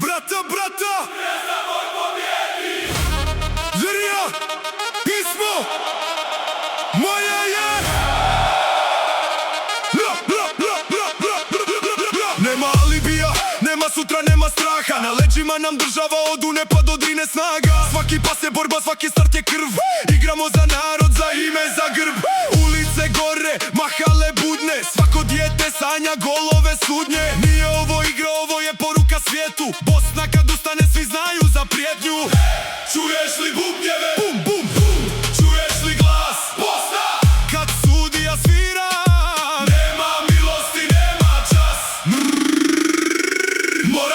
Brata, ne znamo pobjedi. Jer ja, pismo moje je. Nema alibija, nema sutra, nema straha. Na leđima nam država od une pa do drine snaga. Svaki pas je borba, svaki start je krv. Igramo za narod, za ime, za grb. Ulice gore, mahale budne. Svako dijete sanja golove sudnje. Nije ovo igra, ovo je poruka svijetu. Bosna kad ustane svi znaju za prijetnju. Čuješ li bubnjeve? Bum, bum, bum. Čuješ li glas? Bosna! Kad sudija svira, nema milosti, nema čas. Mora